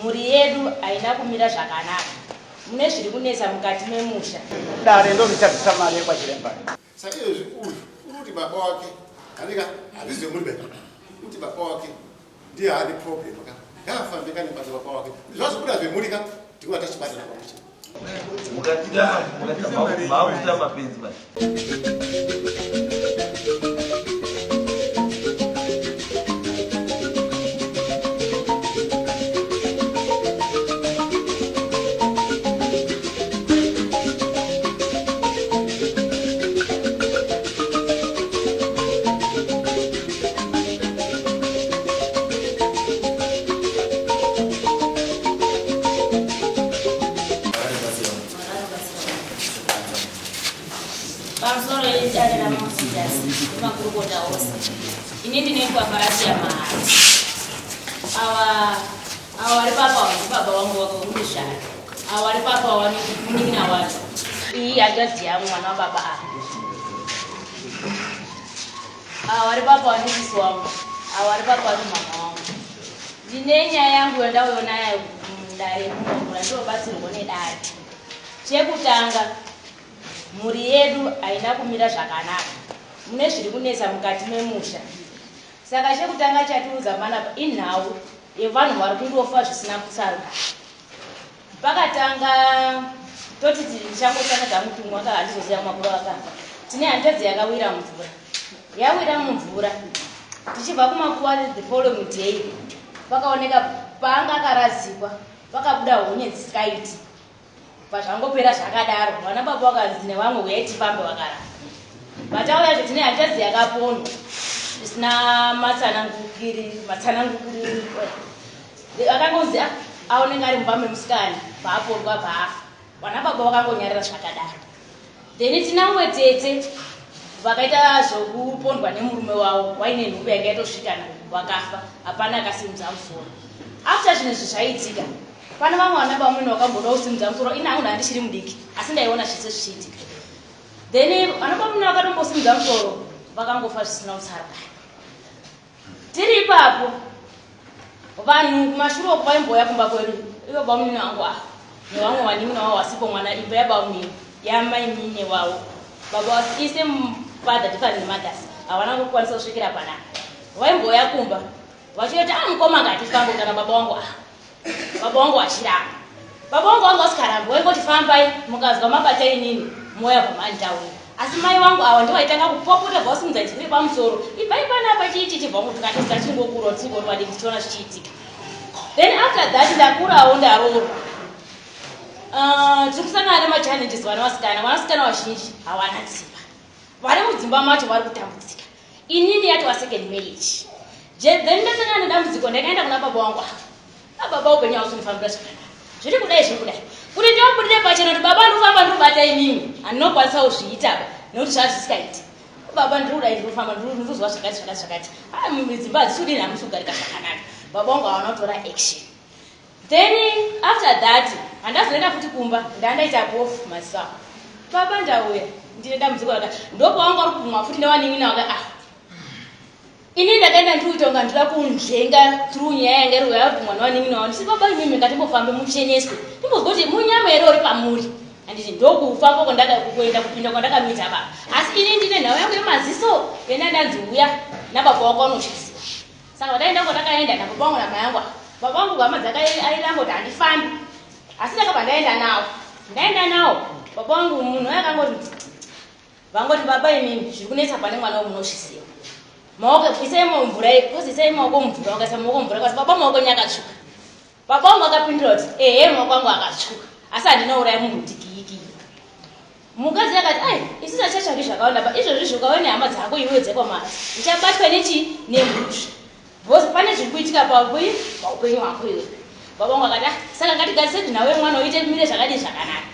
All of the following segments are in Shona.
Muri yedu haina kumira zvakanaka. Mune zviri kunetsa mukati memusha. Dare ndo richabvisa mari kwa chiremba. Saka izvi uti baba wake anika hazvizi muri baba. Uti baba wake ndiye ane problem ka. Ngafambika nebasa baba wake. Zvazobuda zvemuri ka ndikuwa tachibata pamusha. Mukatida mafuta mapenzi basi. Ini ni kwa farasi ya mahali. Awali baba wangu wakaundisha. Awali papa wani na watu. Hii ajazi ya mwana wa baba. Awali papa wani wangu. Awali papa wani mama wangu. Jinenya yangu enda uona ya ndare mungu ndio basi ngone dai. Chekutanga muri yedu haina kumira zvakanaka. Mune zviri kunetsa mukati memusha. Saka chekutanga chatiudza mana inhau yevanhu vari kundofa zvisina kutsaruka. Pakatanga toti tichangotanga mutumwa akahandizoziva makuru akafa. Tine hanzvadzi yakawira mumvura. Yawira mumvura. Tichibva kumakuwa the following day. Pakaoneka panga akarazikwa. Pakabuda honye dzisikaiti. Pazvangopera zvakadaro. Vana baba vakanzi nevamwe uyai tifambe vakara. Matauya zvitine hanzvadzi yakapondwa. Isina matsanangukiri. Akangonzi aoneka ari mumba memusikana paapondwa paafa. Vana baba vakangonyarira zvakadaro. Then tina umwe tete vakaita zvokupondwa nemurume wavo waine nhubu yanga yatosvikana vakafa hapana akasimudza musoro. After zvinhu izvi zvaitika pana vamwe vana vamwene vakamboda kusimudza musoro ina hangu handichiri mudiki asi ndaiona zvese zvichiitika. Then vana vamwene vakatombosimudza musoro vakangofa zvisina kutsaruka. Tiri ipapo vanhu kumashure uko vaimboya kumba kwedu ivo bamwene vangu nevamwe vanin'ina wavo wasipo mwana imba yabamwene yamai mine wavo baba ise father different mothers havana kukwanisa kusvikira panapa. Vaimboya kumba vachiti mukoma ngatifambe kana baba wangu achiramba. Baba wangu wanga usikarambi waingoti fambai mukazwa mabata inini moya pamanditauri. Asi mai vangu ava ndivaitanga kupopota vasimudza chiri pamusoro ibvai panapa chiichi chibva mutukatisa chingokura tichingorwadi tichiona zvichiitika. Then after that ndakurawo ndaroorwa. Tiri kusangana nemachallenges vanasikana vazhinji hawana simba. Vari mudzimba macho vari kutambudzika. Inini yatova second marriage. Then ndasangana nedambudziko ndakaenda kuna baba wangu. Baba upenyu hausinifambira zvakanaka. Zviri kudai. Kuti ndiyobudire pachena kuti baba ndofamba ndiribata inini handinokwanisa kuzviita nekuti zvazvisikaiti. Baba ndirikudai ndirofamba ndirikuzwa zvakati. Dzimba hadzisudi namusi kugarika zvakanaka. Baba wangu hawana kutora action. Then after that handazoenda futi kumba ndandaita pofu masawa. Baba ndauya ndine dambudziko rakati ndopawanga uri kumwa futi nevanin'ina waka ini ndakaenda ndikuita kunga ndira kunzvenga through nyaya yanga iri yari kumwa nevanin'ina wavo. Ndisi baba imimi ngatimbofambe mucheneswe ndimbozwa kuti munyama here uri pamuri. Handiti ndokufamba kuenda kupinda kwandakamita baba. Asi ini ndine nhau yangu yemaziso yendandanziuya nababa wako vanosvisiwa. Saka vataenda kwandakaenda nababa wangu namai yangu. Baba wangu hama dzakairamba kuti handifambi. Asi ndakabva ndaenda nawo. Baba wangu munhu akangoti vangoti baba imimi zviri kunetsa pane mwana womunosvisiwa. Maoko isai mumvura kozi isai maoko mumvura wakaisa maoko mumvura kasi baba maoko nyakatsvuka. Baba wangu akapindura kuti maoko angu akatsvuka asi handinouraya munhu dikiki. Mukadzi akati isi tachatsvaki zvakawanda izvozvi zvokauya nehama dzako iwe dzekwamasi uchabatwa nechi nemhusha. Bhozi pane zviri kuitika paupenyu hwako iwe. Baba wangu akati saka ngatigarise kuti nawe mwana uite mire zvakadii zvakanaka.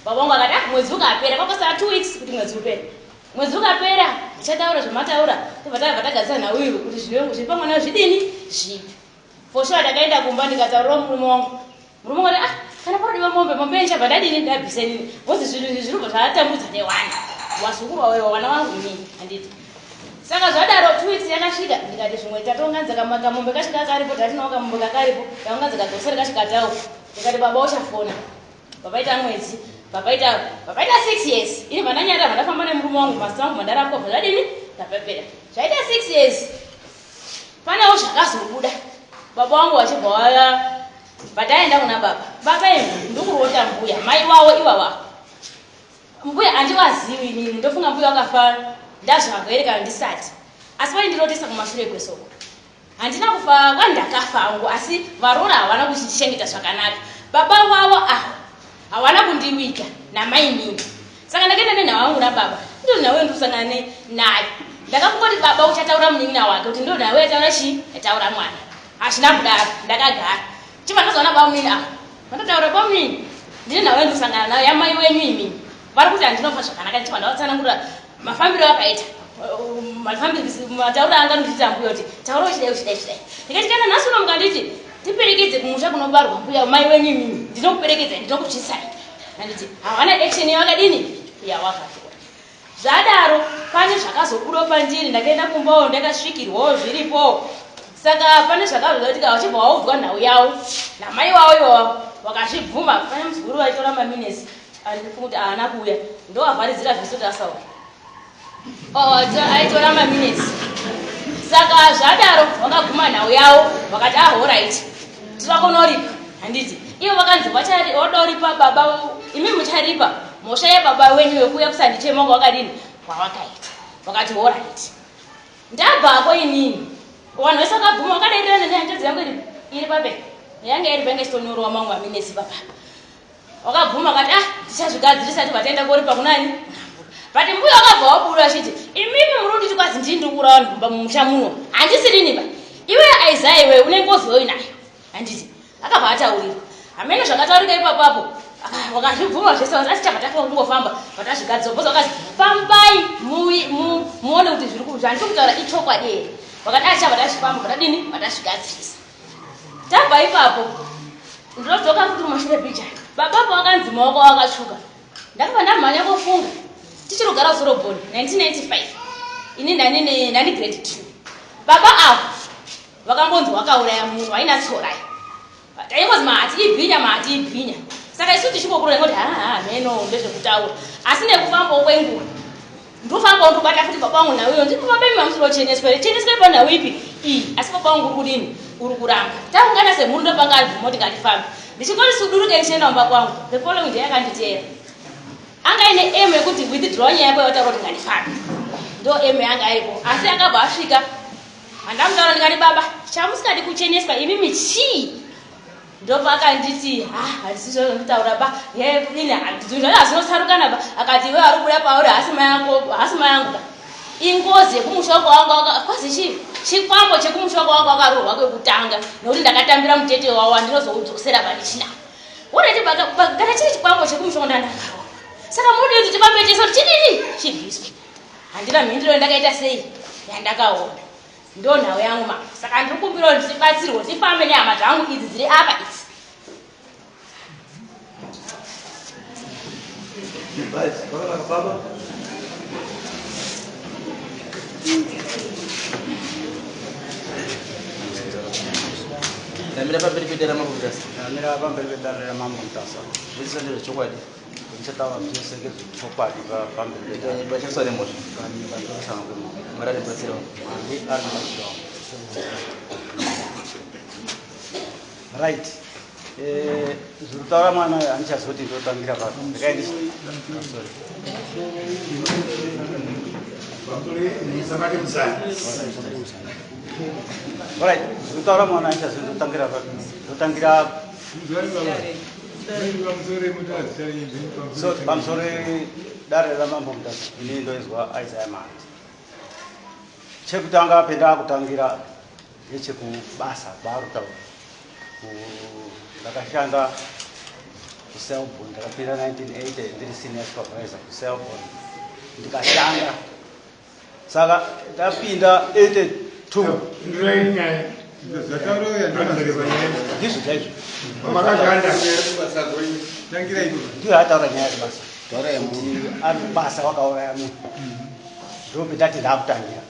Baba wangu akati mwedzi ukapera kwakasara 2 weeks kuti mwedzi upere. Mwedzi ukapera ndichataura zvamataura tobva tabva tagadzira nhau iwe kuti zviri pamwana zvidini zvipi. For sure ndakaenda kumba ndikataurira murume wangu. Murume wangu akati kana parodiwa mombe nchabva ndadini ndabvise nini. Bhozi zvinhu izvi zviribva zvatambudza newani. Wasungurwa wewe wana wangu inini handiti. saka zvadaro 2 weeks yakasvika ndikati zvimwe tatonganza kamombe kasvika karipo tatinawo kamombe kakaripo taunganza kadzosere kasvikatawo ndikati baba uchafona papaita mwedzi papaita 6 years ini vandanyara vandafamba nemurume wangu masta wangu vandarapwa zvadini ndapepera zvaita 6 years panewo zvakazobuda baba wangu vachibva waya pataenda kuna baba emu ndikurota mbuya mai wawo iwawa mbuya handivazivi inini ndofunga mbuya wakafa ndazvakaereka ndisati asi vaindirotesa kumashure kwesoko handina kufa kwandakafa angu asi varora havana kuchishengeta zvakanaka baba wavo aho havana kundiwika namai mini saka ndakaenda nenhau wangu nababa ndonhawe ndosangana naye ndakakungoti baba uchataura munin'ina wake kuti ndonhawe yataura chii yataura mwana hazvina kudaro ndakagara chibva ndazoona bamunini aho vandataura bamunini ndine nhawe ndosangana nayo yamai wenyu imini vari kuti handinofa zvakanaka ndichibva ndavatsanangurira mafambiro akaita matauro anga nditita mbuya kuti taura uchidai ndikati kana nhasi uno mukanditi tiperekedze kumusha kunobarwa mbuya mai wenyu imini ndinokuperekedza ndinokuchisai handiti havana action yakadini yawakatora zvadaro pane zvakazobudawo pandiri ndakaenda kumbawo ndakasvikirwawo zviripo saka pane zvakazoitika vachibva waudzwa nhau yavo namai wavo iwawo wakazvibvuma pane mudziguru vaitora maminesi kuti haana kuuya ndovavharidzira vheso tasaura aitora maminesi saka zvadaro vakaguma nhau yavo vakati ahorit tirakonoripa handiti ivo vakanzi vodoripa baba imi mucharipa mhosva yebaba wenyu wekuuya kusandichemanga wakadini kwavakaita vakati orit ndabvako inini vanhu vese vakabvuma vakadairirana nehanzvadzi yangu iri pape yanga iri penge chitonyorowa mangu aminesi papa wakabvuma vakati tichazvigadzirisa ti vataenda koripa kunani but mbuya wakabva wabuda achiti imimi muri kunditi kwazi ndindikura vanhu mumusha muno handisidiniba iwe aizaya iwe une ngoziwo inayo handiti akabva ataurirwa hamene zvakataurika ipapapo wakazvibvuma zvese asi chabva takaa kungofamba vatazvigadzira bhoza wakazi fambai muone kuti zvandiri kutaura ichokwadi here wakati achabva tazvifamba vatadini vatazvigadzirisa tabva ipapo ndinodzoka kuti mumashure picha babapo wakanzi maoko wakatsvuka ndakabva ndamhanya kofunga tichiri kugara kusorobhoni 1995 ini ndani grade 2 baba avo vakangonzi wakauraya munhu aina tsorai taingozi mahati ibhinya saka isu tichingokura ingoti meno ndezvekutaura asi nekufambawo kwenguva ndofambawo ndobata futi baba wangu nhau iyo ndikufamba imamusiro cheneswere panhau ipi iyi asi baba wangu uri kudini uri kuramba taungana semhuru ndopanga aribvuma kuti ngatifambe ndichingoti suduruke ndichienda mumba kwangu the following day akanditeera anga ine emu yekuti withdraw nyaya yako yataura kuti ngandifambe ndo emu yanga aripo asi akabva asvika handamutaura ndikati baba chamusingadi kucheneswa imimi chii ndopakanditi handisizvo nditaura ba zvinozvinosarukana ba akati iwe ari kubuda pauri hasi mayangu ingozi yekumushoko wangu kwazi chii chikwambo chekumushoko wangu akarohwa kwekutanga nokuti ndakatambira mutete wawo andinozodzosera pandichinawo urati kana chiri chikwambo chekumushoko ndandakarohwa saka muri kuti tipapetesa kuti chidini chibviswa handina mhindiro ndakaita sei yandakaona ndo nhau yangu mama saka ndiri kumbira kuti tibatsirwe tifambe nehama dzangu idzi dziri apa idzi Namira pamberi pedera mambo mutasa. Namira pamberi pedera mambo mutasa. Zvese ndizvo chokwadi. Ndichataura zvese ngezvechokwadi pamberi pedera. Bachasware mosha. Marari batsira. Ari mashiro. Right. Zvitaura mwana handichazoti ndotangira pano. Ndikaindi. Sorry. Alright, zvitaura mwana handichazoti ndotangira pano. Ndotangira so pamusoro dare ramambo mutasa ini ndoizwa Isaiah Manzi. Chekutanga penda kutangira ngechekubasa barutaura. Ndakashanda kuselbon ndakapinda 1980 ndiri senior supervisor kuselbon ndikashanda saka ndapinda 82 ndizvo chaizvo ndiyo ataura nyaya yebasa ari basa wakauraya munhu ndopetati ndakutangira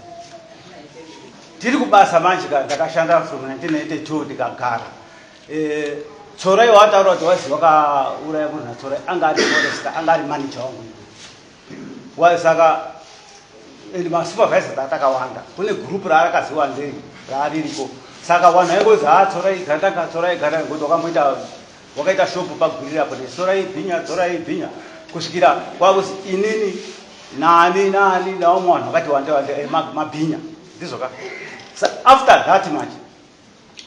tiri kubasa manje ndakashanda from 1992 ndikagara Tsorai wataura kuti waziva kauraya munhu naTsorai anga ari forester anga ari manager wangu saka masupervisor atakawanda kune group raakaziwa ndiri raririko saka vanhu vaingozi Tsorai gandanga Tsorai gandanga ngoti wakamboita wakaita shopu pagwirirapo Tsorai bhinya kusvikira kwakuzi inini nani naumwe vanhu vakati wande mabhinya ndizoka after that manje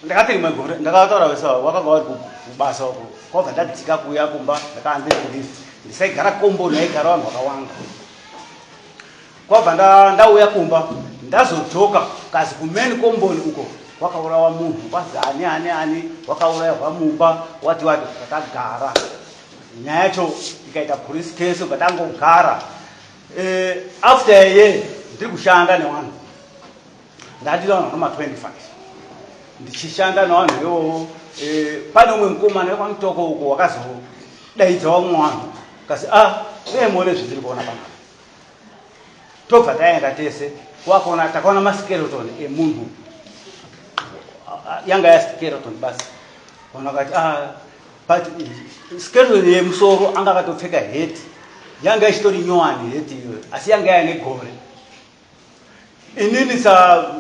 ndakati rimwe gore ndakataura vesa wakanga vari kubasa uko kwabva ndadzika kuuya kumba ndakaambiri kulifi ndisaigara komboni aigara vanhu vakawanda kwabva ndauya kumba ndazodzoka kazi kumeni komboni uko wakaurawa munhu kwazi ani wakaurayirwa mumba wati takagara nyaya yacho ikaita police case ukatangogara after a year ndiri kushanda nevanhu ndadira vanhu vama 25 ndichishanda navanhu ivovo pane umwe mukomana wekwamutoko uko wakazodaidza vamwe vanhu kasi muone zvindiri kuona panapa tobva taenda tese takaona maskeleton emunhu yanga yaskeleton basi ona kati but skeleton yemusoro anga akatopfeka heti yanga ichitori nyowani heti iyoyo asi yanga yaine gore inini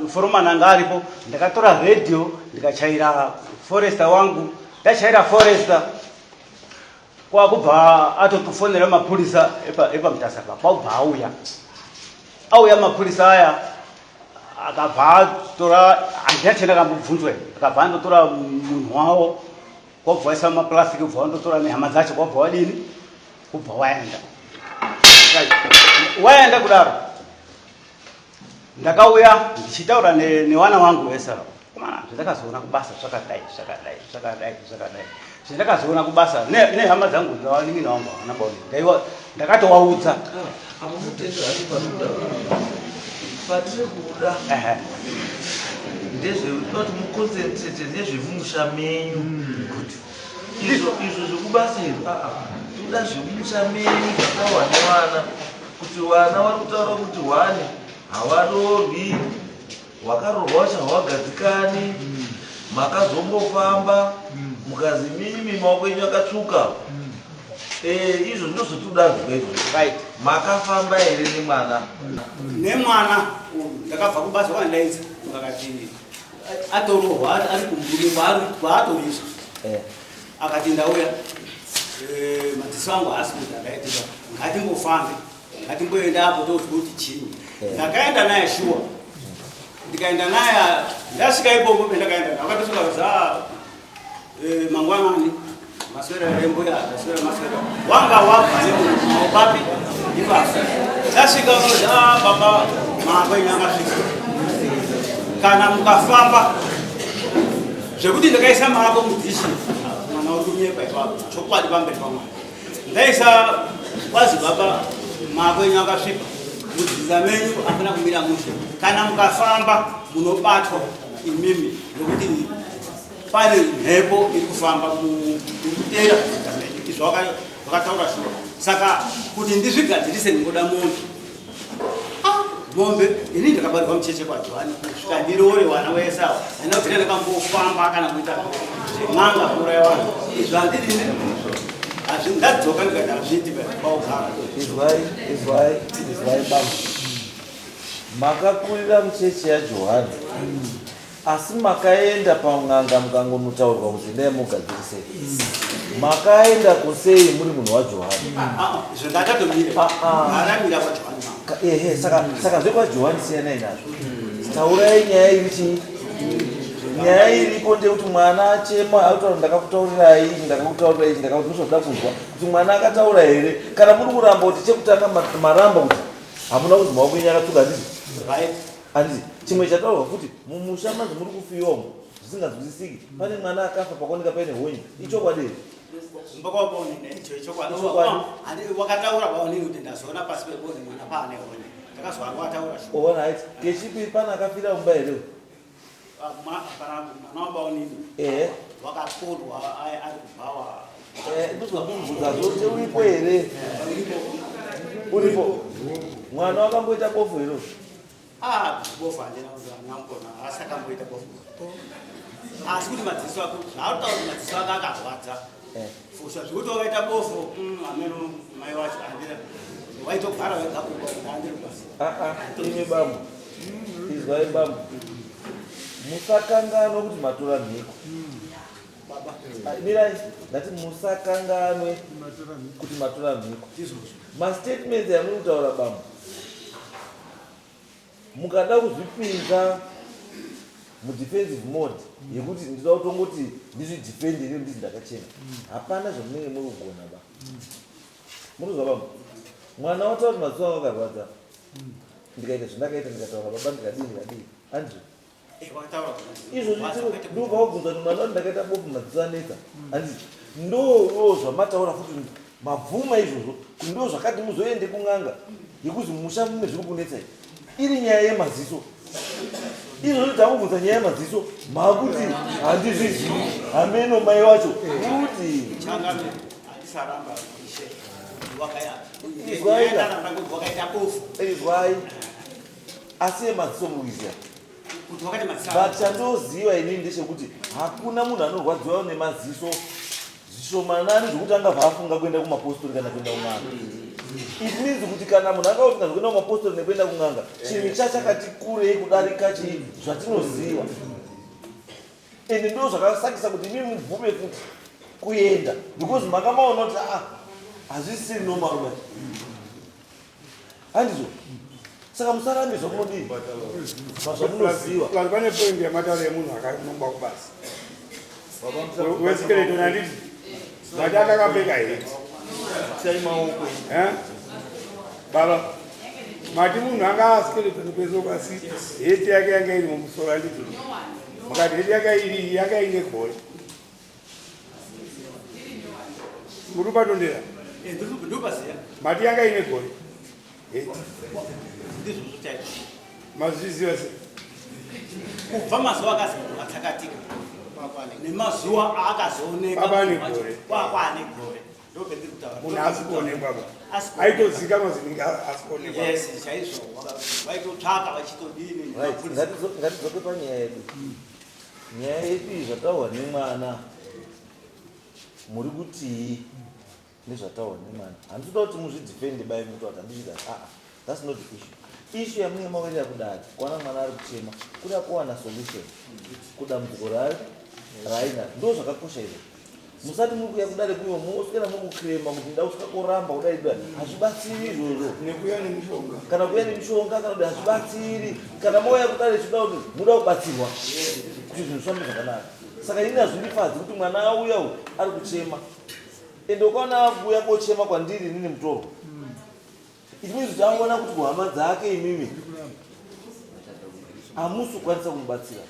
foromana anga aripo ndakatora radio ndikachaira forester wangu ndachaira forester kwakubva atotofonera mapurisa epamutasaka kwakubva auya mapurisa aya akabva atora handina chandakambobvunzwa akabva andotora munhu wavo kwabva waisa mapurastic kubva wandotora nehama dzacho kwabva wadini kubva waenda kudaro ndakauya ndichitaura nevana vangu vese komana zvandakazoona kubasa zvakadai zvandakazoona kubasa nehama dzangu dzavaningina vangu havana baoni ndakatovaudza patiri kuda ndezvekuti muconcentrate nezvemumusha menyu izvo zvekubasa toda zvemumusha menyu zvakawa nevana kuti vana vari kutaura kuti hwani havarorwi hwakarorwa wacho hawagadzikani makazombofamba mukazi mimi maoko enyu akatsvuka izvo ndozvotoda zveizvo makafamba here nemwana ndakabva kubasa wandaidza akati atorohwa ari kumburi kwaatorizwa akati ndauya madziso angu haasi kuti akaitika ngatimbofambe ngatimboenda apo tozwa kuti chini ndakaenda naye shuwa ndikaenda naye ndasvika ipopo pendakaenda akatosvika za mangwanani maswera embuya ndaswera maswera wanga wabva nemupapi ipapo ndasvika unozi baba maakwenyu akasvika kana mukafamba zvekuti ndakaisa maako mudzishi mwana uri kunyepa ipapo chokwadi pamberi pamwana ndaisa kwazi baba maakwenyu akasvipa mudzidzisa menyu afuna kumira mushe kana mukafamba munobatwa imimi nokuti pane mhepo iri kufamba irikutera izvo vakataura shuwa saka kuti ndizvigadzirise ndingoda mombe ini ndakabarirwa mucheche kwaJohani kusvika ndirore wana wesawa haina kuti ndakambofamba kana kuita zvemanga kuuraya vanhu izvo handidini ndadzoka ndikaita hazviti paugara izwai baba makakurira mucheche yaJohani asi makaenda paung'anga mukangonotaurwa kuti ndai mugadzirise makaenda kusei muri munhu waJohani izvo ndakatomira aramira kwaJohani saka zvekwaJohani siyanai nazvo taurai nyaya irichi nyaya iripo ndekuti mwana achema autaura ndakakutaurirai ndakakutaurirai kuzwa kuti mwana akataura here kana muri kuramba kuti chekutanga maramba kuti hamuna kuzi maoko enyu akatsuka handiti chimwe chataurwa kuti mumusha manzi muri kufiwamo zvisingazwisisiki pane mwana akafa pakoneka paine honye ichokwadi wakataura paonini kuti ndazoona pasi peboni mwana paane honye ndakazwawataura ona haiti kechipiri pane akafira mumba here mwana wabaonini wakakundwa ari kubvawa ndozvakubvudza zvose uripo here uripo mwana wakamboita bofu here bofu handina nambona asakamboita bofu asi kuti madziso ako hautaura kuti madziso ako akarwadza fusha zvekuti wakaita bofu ameno mai wacho handina waitogara wega kuba handiri basi ime bambo izwai bambo musakanganwe kuti matora mhiko mirai ndati musakanganwe kuti matora mhiko mastatements amuri kutaura bambo mukada kuzvipinza mudefensive mode yekuti ndida kutongoti ndizvidefendere ndizi ndakachena hapana zvamunenge muri kugona ba murikuzwa bambo mwana wataura kuti mazuva anga akarwadza ndikaita zvandakaita ndikataura baba ndikadii andrew izvozvi ndobva kubvunza kuti mwana wati ndakaita bofu madziso anetsa handiti ndo zvamataura futi mabvuma izvozvo kuti ndo zvakati muzoende kun'anga yekuti musha mune zviri kunetsai iri nyaya yemaziso izvozvo takubvunza nyaya yemaziso makuti handizvizivi hameno mai wacho kuti izwai asi yemaziso muizia but chandoziva inini ndechekuti hakuna munhu anorwadziwa nemaziso zvishomanani zvokuti angabva afunga kuenda kumapostori kana kuenda kun'anga. It means kuti kana munhu akafunga kuenda kumapostori nekuenda kun'anga chinhu chachakati kurei kudarika zvatinoziva ende ndo zvakasakisa kuti mimi mubvume kuti kuenda because makamaona kuti hazvisiri normal handizvo saka musarambizwa kunodii mazvamunoziva pane point yamatauro yemunhu akanomba kubasa wesikeleton handiti mati akakapfeka heti sai maoko baba mati munhu anga asikeleton kweso basi heti yake yanga iri mumusoro handiti mukati heti yanga ine gole muri patondera mati yanga ine gole heti mazviziva se kubva mazuva akatsakatika nemazuva akazooneka kwakwane gore munhu asikuonekwa aitozika mazinenge asikuonekwa chaizvo vaitotsvaka vachitodini ngatidzoke panyaya yedu nyaya yedu iyi zvataurwa nemwana muri kutii nezvataurwa nemwana handitoda kuti muzvidefende bai muti wati handizvida that's not the issue yamunge mawerera kudari kuona mwana ari kuchema kuda kuwana solution kudambudziko raina ndo zvakakosha izvo musati muri kuya kudare kuiwo moswera mukukrema kuti nda usvika koramba kudai dai hazvibatsiri izvozvo nekuya nemishonga kana kuya nemishonga kana kuti hazvibatsiri kana mauya kudare chida kuti muda kubatsirwa kuti zvinhu zvifambe zvakanaka saka ini hazvindifadzi kuti mwana auya ari kuchema ende ukaona abuya kochema kwandiri inini mutorwa izvi zvichaona kuti kuhama dzake imimi hamusi kukwanisa kumubatsira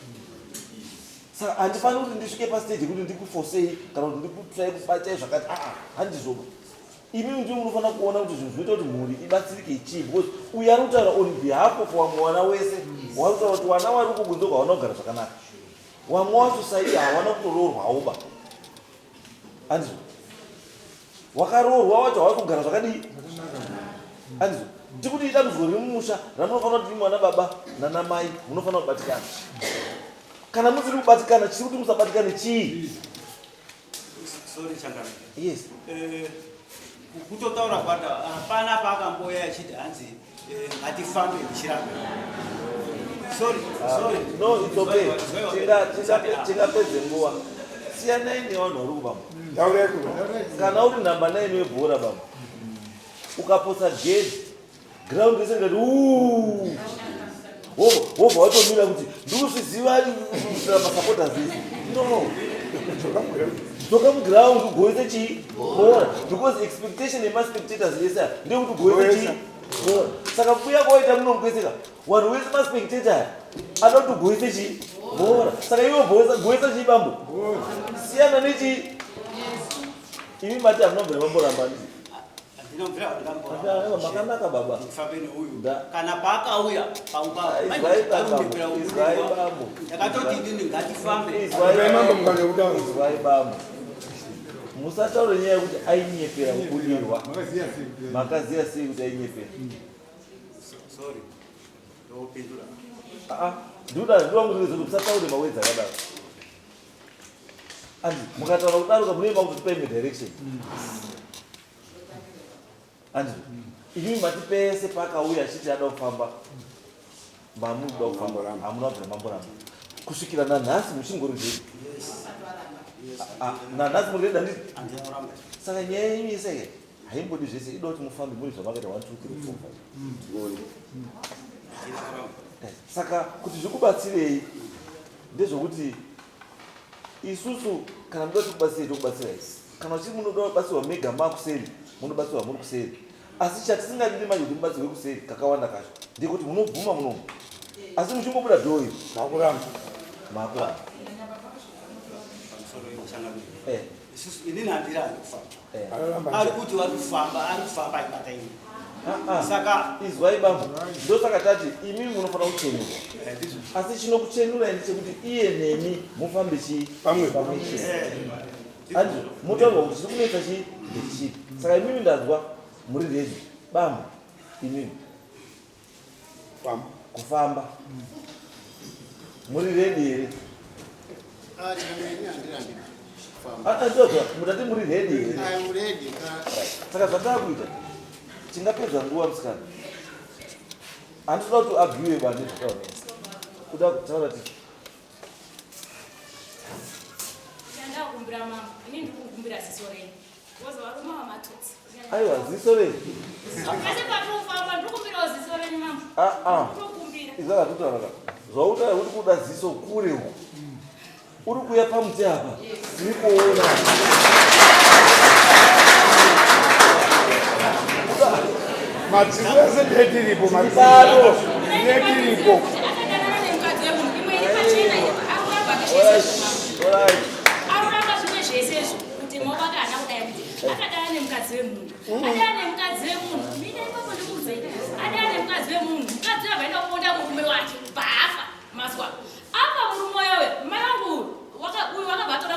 saka handifaniri kuti ndisvike pastage kuti ndikufosei kana kuti ndikutsvai kubatai zvakati handizvo imimi ndii munofanira kuona kuti zvinhu zvinoita kuti mhuri ibatsirike chii because uyu ari kutaura on behalf of wamwe wana wese wari kutaura kuti wana wari kugunzo hawana kugara zvakanaka wamwe wacho saidi hawana kutoroorwawoba handizvo wakaroorwa wacho havari kugara zvakadii handizvo tikuti idambudziko riri mumusha ramunofanira kuti mwana baba nanamai munofanira kubatikana kana musiri kubatikana chiri kuti musabatikane chii sorry changana yes kutotaura kwata hapana paakamboya achiti hanzi ngatifambe ndichiramba sorry no it's okay tingapedze nguva siyanai nevanhu vari kubamba kana uri namba 9 webhora bamba ukaposa gedi ground rese ngati wobva watomira kuti ndikusviziva masupporters ese no dzoka muground ugoise chii bhora because expectation yemaspectators ese ndeyekuti ugoise chii bhora saka kuya kwaita munogoiseka wanhu wese maspectator ada kuti ugoise chii bhora saka iwe goisa chii bambo siyana nechii imi mati hamunobvira mamboramba makanaka baba kana paakauya yakatoti inini ngatifambe bambo musataure nyaya yekuti ainyepera kubudirwa makaziya sei kuti ainyepera ndopindura ndiwangurizvo kuti musataure mawedzi akadaro andi mukataura kudaruka munoima kuti tipaime direction andi inini mati pese pakauya achiti ada kufamba mamunoda kufamba hamuna kubvira mamboramba kusvikira nanhasi muchingori zvei nanhasi muri reda ndii saka nyaya yenyu iseke haimbodi zvese ida kuti mufambe muri zvamakaita 1 2 3 4 5 saka kuti zvikubatsirei ndezvokuti isusu kana muda kuti kubatsirei tokubatsira isi kana uchiri munoda kubatsirwa mega makuseri munobatsirwa muri kuseri asi chatisingadiri manje kuti mubatsirwe kuseri kakawanda kacho ndekuti munobvuma munomu asi muchimbobuda dhoyo makuramba inini handirani kufamba ari kuti vari kufamba aibata ini saka izwai bambo ndosaka tati imi munofanira kuchenurwa asi chinokuchenurai ndechekuti iye nemi mufambe pamwe andi mutaurwa kuti chiri kunetsa chii ndechipi saka imimi ndazwa muri redi bambo imimi kufamba muri redi here ndozwa mutati muri redi here saka zvatakuita tingapedza nguva musikana handitoda kuti abhiwe bani zvataonesa kuda kutaura ti ndakumbira mama ini ndikukumbira ziso renyu woza varuma vamatotsi aiwa ziso renyu asi patofamba ndikukumbirawo ziso renyu mama ndikukumbira izakatotauraka zvautaura kuti kuda ziso kure uku uri kuya pamuti apa tiri kuona madziso ese ndetiripo madziso ndetiripo aruramba zvimwe zvesezvo kuti movakana kudai akadana nemukadzi wemunhu adana nemukadzi wemunhu mina ipapo ndikuuzei adana nemukadzi wemunhu mukadzi wabvaenda kuonda murume wake baafa mazwa apa murume wewe mai vangu uyu wakabva atora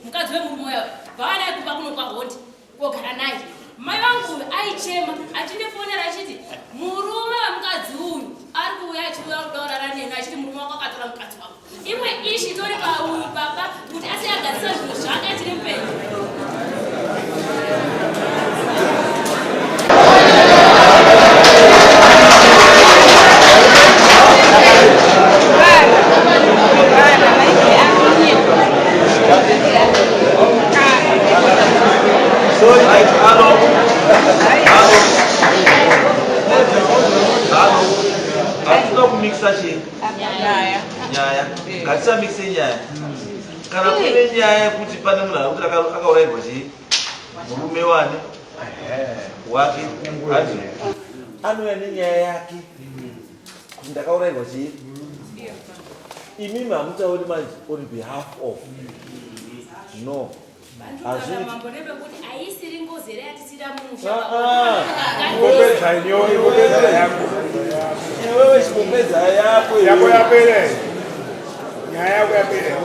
mukadzi wemurume wewe bvavanai kupa kuno kwahondi kogara naye mai vangu aichema achindifonera achiti murume wemukadzi uyu ari kuuya achiuya kudaurara neni achiti murume wako akatora mukadzi wako imwe ishi tori pauyu baba kuti asiyagadzisa zvinhu zvake tiri mupenyu nyaya ngatisamikise nyaya kana kune nyaya yekuti pane munhu ari kuti akaurayirwa chii murume wane wake anouya nenyaya yake kuti ndakaurayirwa chii imimi hamutauri manje on behalf of no iwewe chipombedza yako yapere nyaya yako yapere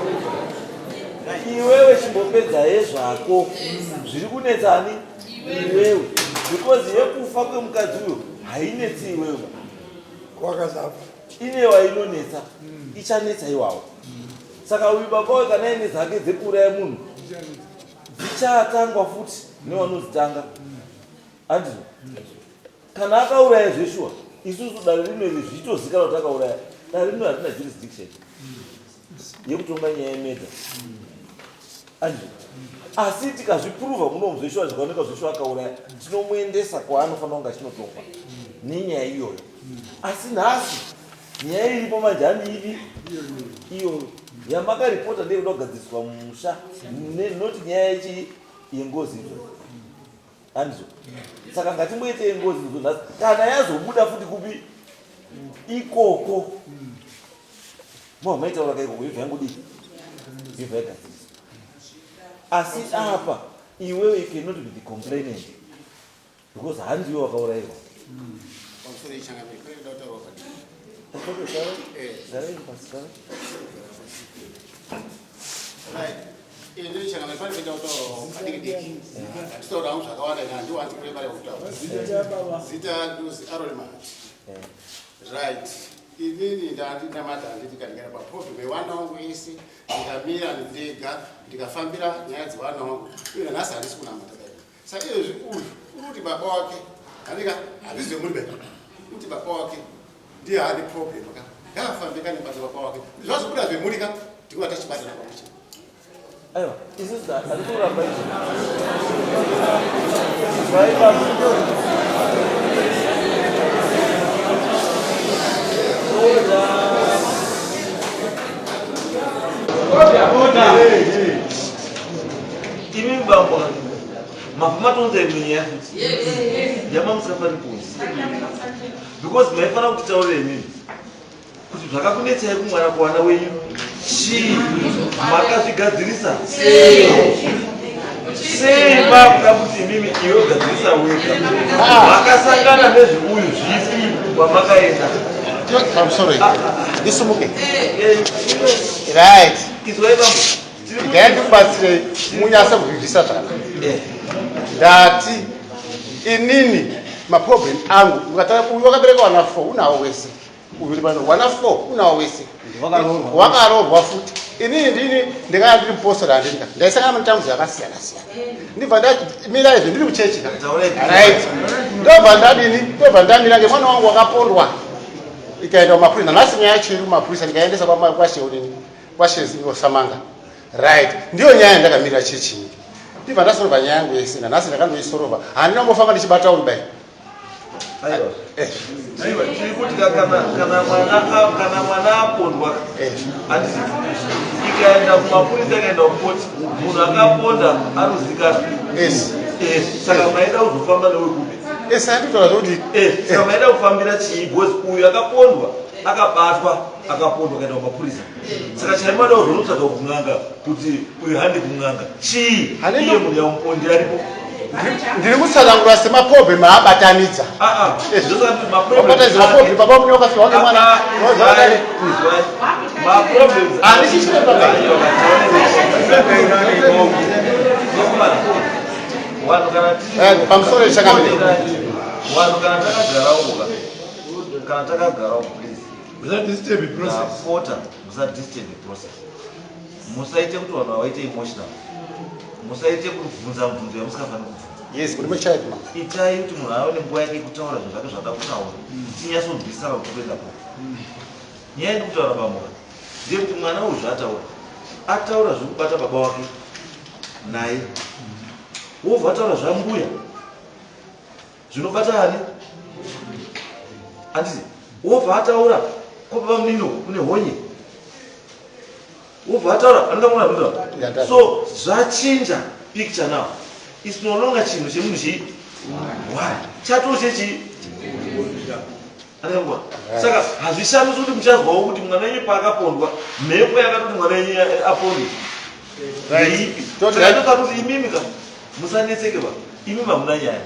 iwewe chimbopedza yezvako zviri kunetsani iwewe because yekufa kwemukadzi uyo hainetsi iwewe kwakazafa ine wainonetsa ichanetsa iwawo saka uyu baba kana ine dzake dzekuuraya munhu dzichatangwa futi nevanozitanga andizvo kana akauraya zveshuwa isusu dare rino iri zvichitozikana kuti akauraya dare rino hatina jurisdiction yekutonga nyaya yemedha andizvo asi tikazvipuruva munomu zveshuwa zvikaoneka zveshuwa akauraya tinomuendesa kwaanofanira kunge achinotongwa nenyaya iyoyo asi nhasi nyaya iripo manje handiivi iyoyo yamakaripota ndeyekuda kugadziriswa mumusha noti nyaya yechi yengozi idzo handizvo saka ngatimboite yengozi idzo nhasi kana yazobuda futi kupi ikoko maitaura kaikoko yobva yangudii yobva yagadziriswa asi apa iwewe you cannot be the complainant because handiwe wakaurayirwa Right. Inini ndandinamata ndikanikana paproblem yewana wangu ese ndikamira ndega ndikafambira nyaya dzewana wangu uye nhasi handisi kunamata dai. Saka izvezvi uyu uti baba wake andika handizve muri baba uti baba wake ndiye haane problem ka ngafambe kane basa baba wake zvazobuda zvemuri ka ndikuva tachibatana pamuche. Aiwa, isusu hatikuramba izvo. Zvaiva imi bambo mafumatonza imenya yama musafari kunzi because maifana kuti taure imini kuti zvakakunetsai kumwana kuwana wenyu chii makazvigadzirisa sei makuda kuti imimi iwe ugadzirisa wega makasangana nezveuyu zvipi kwamakaenda Sorry. Ndisumuke. Right. izwai bambo Ndikubatsire munyasa kuzvivisa zvaka. Ndati inini maproblem angu ukataka uyu wakabereka wana 4 unawo wese. Uyu bano wana 4 unawo wese. Wakarorwa futi. Inini ndini ndikaya ndiri mupostora ndinga. Ndaisangana mutambudzo yakasiyana siyana. Ndibva ndati mira izvi ndiri muchechi ka. Right. Ndobva ndadini? Ndobva ndamira ngemwana wangu wakapondwa. Ikaenda kumapurisa nhasi nyaya chiri kumapurisa ndikaendesa kwasheunini kwashesamanga. Right. Ndiyo nyaya ndakamirira chechini. Ndibva ndasorova nyaya yangu yese nhasi ndakandoisorova. Handina kungofamba ndichibata uri bai. Aiwa, chiri kuti kana mwana apondwa handisi ikaenda kumapurisa ikaenda kukoti munhu akaponda anozikana. Saka maida kuzofamba newekupi Handitola zvokuti saka maida kufambira chii because uyu akapondwa akabatwa akapondwa kaenda kumapurisa. Saka chaimada kuzonotsvaga kun'anga kuti uyu handi kun'anga chii iye munhu yamupondi aripo. ndiri kutsanangura semaproblem aabatanidza. Abataniza maproblem baba munhu wakafika wake mwana. Pamusoro chakamire. Vanhu kana takagarawo please musadisturb process. Musaite kuti vanhu vaite emotional. Musaite kubvunza mubvunzo yamusingafaniri kubvunza. Yes, muri muchild ma. Itai kuti munhu aone nguva yake kutaura zvinhu zvake zvada kutaura. Tinyatsonzwisisa kutoendapo. Nyaya yendikutaura pamoka ndeyekuti mwana uyu ataura zviri kubata baba wake naye. Wobva ataura zvambuya zvinobata ani? Handisi wobva ataura kwababa munino kune honye. Wobva ataura anongamona ndoda. So zvachinja picture now. It's no longer chinhu chemunhu chii chatoo chechi. Saka hazvishamisi kuti muchazwawo kuti mwana wenyu paakapondwa mhepo yakatoti mwana wenyu apondwe ndeipi. Saka kuti imimi ka musanetseke ba imi mamuna nyaya.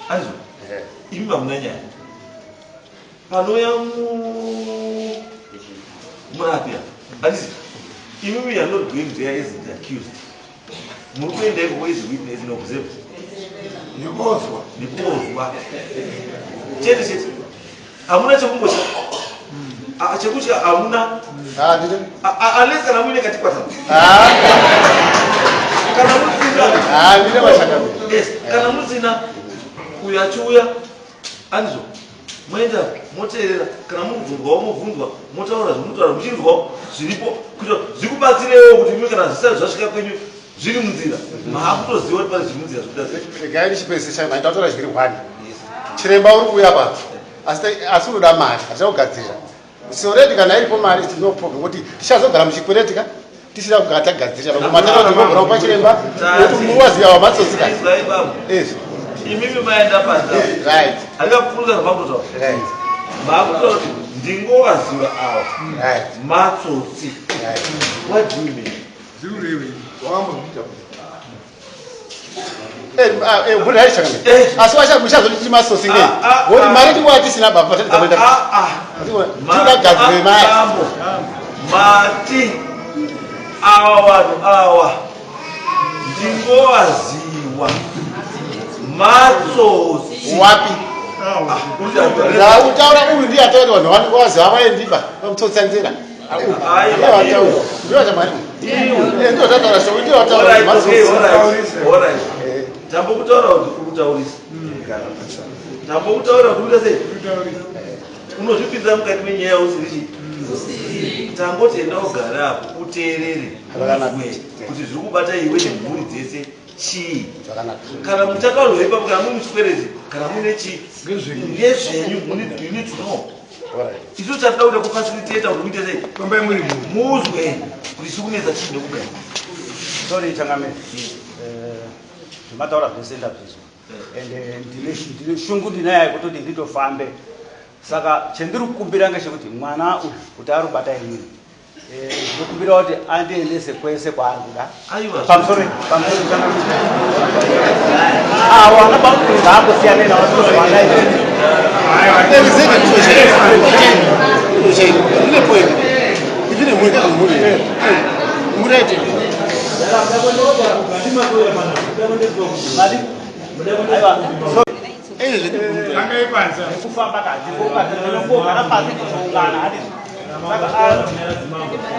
Andizvo imi mamuna nyaya. Panouya murapira handisi imi we are not going there as the accused. Muri kuenda iko as witness no observe. Nikozwa chete hamuna chekungocha chekuti hamuna unless kana muine katikwata kana mutsina ndine mashaka. Yes, kana mutsina uyu achiuya andizvo moenda moteerera kana mubvunzwawo mobvunzwa motaura zvimunotaura muchinzwawo zviripo kuti zvikubatsirewo kuti mimi kana zvisati zvasvika kwenyu zviri munzira maakutoziva kuti pane zviri munzira zvikuda regai ndichipedzise chaima ndautaura zviri 1. Chiremba uri kuuya pa asi unoda mari achakugadzirira. So already kana iripo mari it's no problem kuti tichazogara muchikwereti ka tisina kugara tagadzirira pamatenda tinogara pa chiremba kuti muwaziya wamatsotsi ka. Yes. imimi maenda panza Right. handikakufunza zvamakutotaura Right. maakutotaura kuti ndingowaziva awa Right. matsotsi. What do you mean? Buri hai shaka me. Asi washa mushazoti chimasosi ngei. Wori mari ndikuwa tisina baba patati kamenda. Tuna gadzire mari. Mati awa vanhu awa ndingowaziva matsotsi. Wapi? utaura uyu ndiye ataura vanhu vanokwazi havaendiba vamutotsanzira ndiyo chamari ndiyo tataura shoko ndiyo taura tambokutaura kuti kutaurisa tambokutaura kuti uita sei unozvipinza mukati menyaya usirichi tangoti enda kugara apo uteerere kuti zviri kubata iwe nemhuri dzese chii kana muchataurwa ipapo kana mune chikwereti kana mune chii ndezvenyu you need to know isu tatida kuita kufasiliteta kuti muite sei muzwe kuti chikunetsa chii nekugara sorry changamire zvimataura zvese ndazvizwa ende ndine shungu ndinayo kutoti nditofambe saka chendiri kukumbira ngechekuti mwana uyu kuti ari kubata inini ndinokumbira kuti andiendese kwese kwaari kuda pamusoro wana bakuza akusiyana nawana kufamba katikogara pasi kuzoungana hadi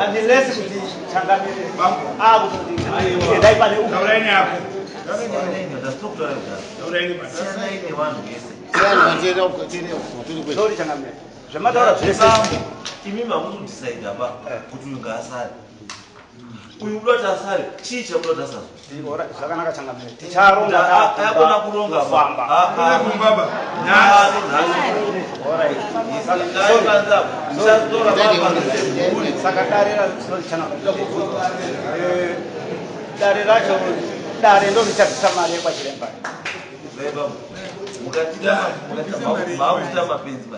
andilesi kuti changamire akutodai pane sori changamire zvemataura zvese imi mamuzodisaida ba kuti uyu ngaasare uyu uda kuti asare chii chamuda kuti asazwa zvakanaka changamire ticharonga akona kuronga famba saka dare racho dare ndo richabvisa mari yekwachiremba makuita mapenzi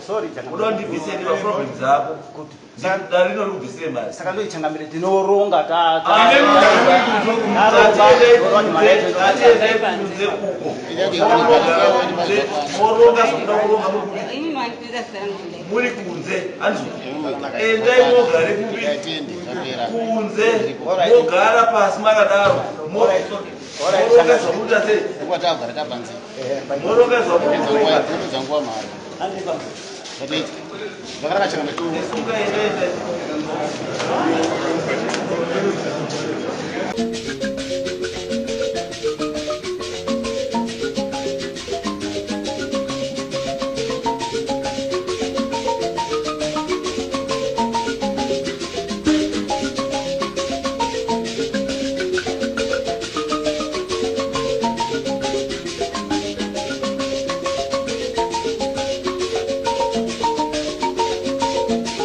sorry uda ndibviseni maproblem dzako dare rinorikubvisire mari saka ndoichangamire tinoronga atiendaikunze uko moronga sokuda kuronga muri kunze anzwa endai mogare kunze mogara pasi makadaro moronga zvamuita sei moronga zvamuita zvakanaka changa